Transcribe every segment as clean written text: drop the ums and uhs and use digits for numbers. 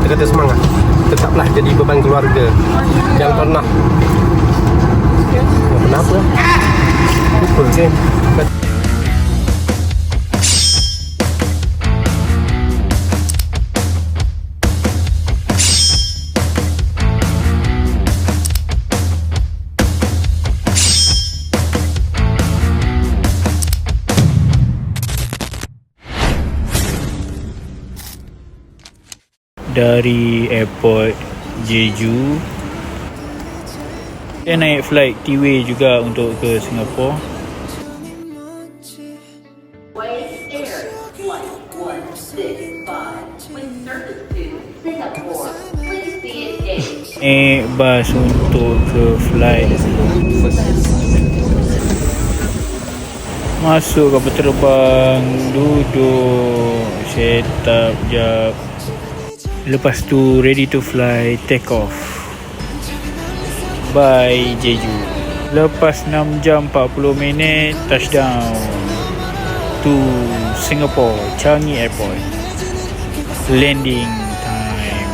kita kata semangat. Tetaplah jadi beban keluarga. Jangan pernah apa lupa kan. Dari airport Jeju kita naik flight T-Way juga untuk ke Singapura. Naik bas untuk ke flight, masuk kapal terbang, duduk, set up jap. Lepas tu ready to fly, take off. Bye Jeju. Lepas 6 jam 40 minit touchdown to Singapore Changi Airport. Landing time.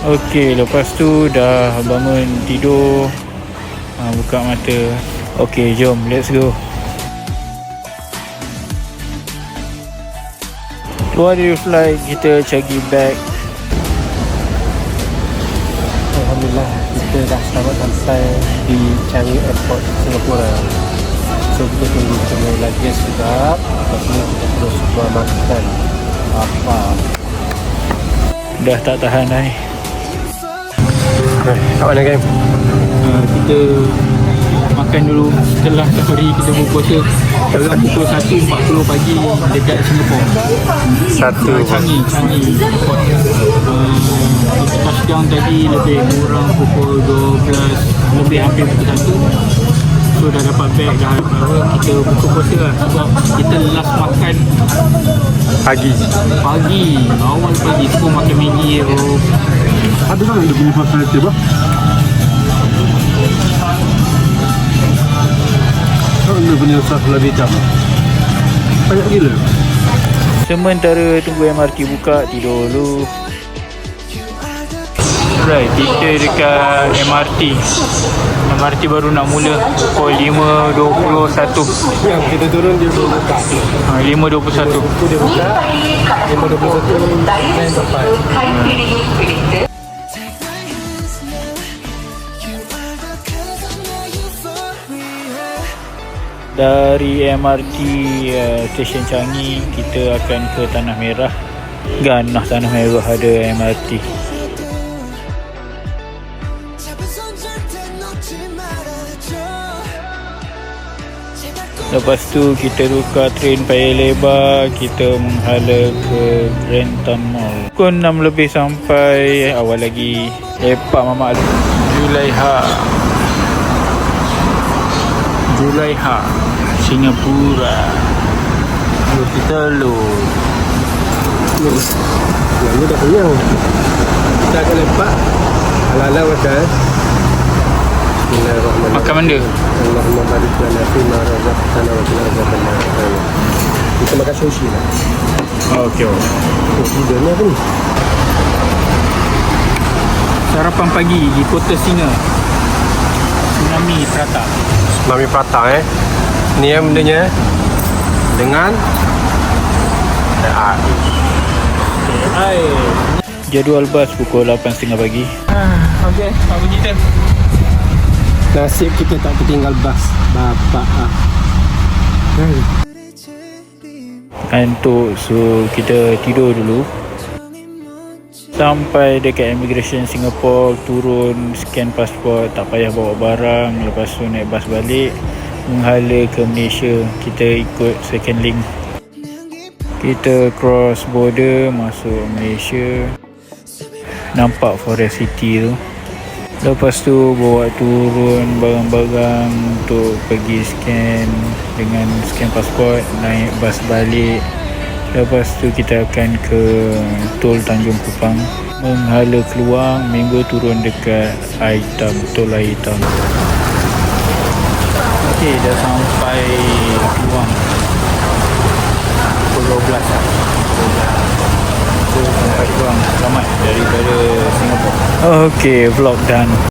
Okey, lepas tu dah bangun tidur, buka mata. Okey, jom let's go. Keluar dari flight, kita Changi bag. Alhamdulillah, kita dah selamat sampai di Changi Airport Singapura. So kita tunggu semua luggage sekejap. Lepas ni kita terus keluar makan apa. Dah tak tahan dah ni. Kat mana game? Kita makan dulu setelah safari kita berpuasa. Dalam pukul 1.40 pagi dekat Singapura. Changi Airport. Kita touchdown tadi lebih kurang pukul 12, lebih hampir pukul 1. So dah dapat bag, dah kita buka puasa lah. Sebab kita last makan Pagi, awal pagi tu pun makan Maggi. ada kan dia punya facility bah? Dia punya saf lebih jam. Banyak gila. Sementara tunggu MRT buka, tidur dulu. Alright, kita dekat MRT baru nak mula pukul 5.21. Yang kita turun dia belum buka. 5.21. Itu dia buka 5.21 dan sampai. Dari MRT stesen Changi kita akan ke Tanah Merah. Ganah Tanah Merah ada MRT. Lepas tu kita tukar train Paya Lebar, kita menghala ke Grantham Mall. Pukul 6 lebih sampai, awal lagi. Lepak mamak Julaiha Singapura. Kita telur. Yang ni dah kenyang. Kita akan lepak ala-ala makan. Bismillahirrahmanirrahim. Makan benda? Allahumma barik lana fima razaqtana wa qina adzabannar. Kita makan sushi lah. Okey. Tidur ni apa ni? Sarapan pagi di Kota Singa. Tsunami Prata. Ni yang bendanya dengan air. Jadual bas pukul 8.30 pagi. Okey, apa cerita? Nasib kita tak tertinggal bas. Bapak Ngantuk, so kita tidur dulu. Sampai dekat immigration Singapore, turun, scan pasport, tak payah bawa barang. Lepas tu naik bas balik menghala ke Malaysia. Kita ikut second link. Kita cross border masuk Malaysia. Nampak Forest City tu. Lepas tu bawa turun barang-barang untuk pergi scan dengan scan pasport, naik bas balik. Lepas tu kita akan ke Tol Tanjung Kupang, menghala keluar, minggu turun dekat Aitam, Tol Aitam. Okey, dah sampai keluar pukul 12 lah. daripada Singapura. Okay, vlog done.